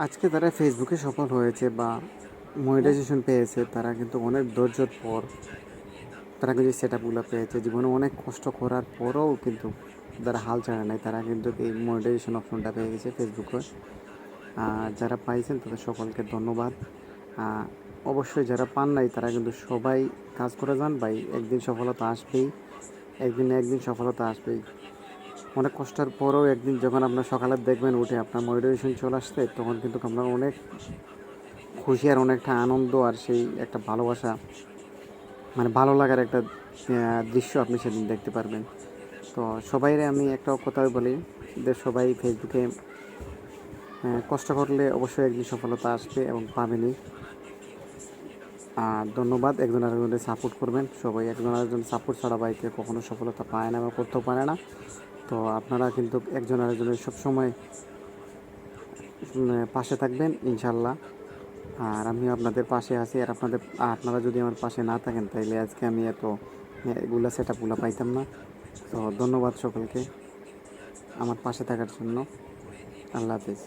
আজকে তারা ফেসবুকে সফল হয়েছে বা মনিটাইজেশন পেয়েছে, তারা কিন্তু অনেক ধৈর্যের পর তারা কিন্তু সেট আপগুলো পেয়েছে। জীবনে অনেক কষ্ট করার পরেও কিন্তু তারা হাল ছাড়ে নাই, তারা কিন্তু এই মনিটাইজেশন অপশনটা পেয়ে গেছে ফেসবুকে। আর যারা পাইছেন তাদের সকলকে ধন্যবাদ। অবশ্যই যারা পান নাই তারা কিন্তু সবাই কাজ করে যান ভাই, একদিন সফলতা আসবেই, একদিন না একদিন সফলতা আসবেই। অনেক কষ্টের পরেও একদিন যখন আপনার সকালে দেখবেন উঠে আপনার মোটিভেশন চলে আসছে, তখন কিন্তু আপনার অনেক খুশি আর অনেকটা আনন্দ আর সেই একটা ভালোবাসা, মানে ভালো লাগার একটা দৃশ্য আপনি সেদিন দেখতে পারবেন। তো সবাইরে আমি একটা কথাই বলি যে সবাই ফেসবুকে কষ্ট করলে অবশ্যই একদিন সফলতা আসবে এবং পাবেনই। আর ধন্যবাদ, একজন আরেকজনের সাপোর্ট করবেন সবাই, একজন আরেকজন সাপোর্ট ছাড়া বাইকে কখনো সফলতা পায় না বা করতেও পারে না। তো আপনারা কিন্তু একজন আরেকজনের সবসময় পাশে থাকবেন ইনশাল্লাহ। আর আমি আপনাদের পাশে আছি, আর আপনারা যদি আমার পাশে না থাকেন তাইলে আজকে আমি এত এগুলা সেট আপগুলো পাইতাম না। তো ধন্যবাদ সকলকে আমার পাশে থাকার জন্য। আল্লাহ হাফিজ।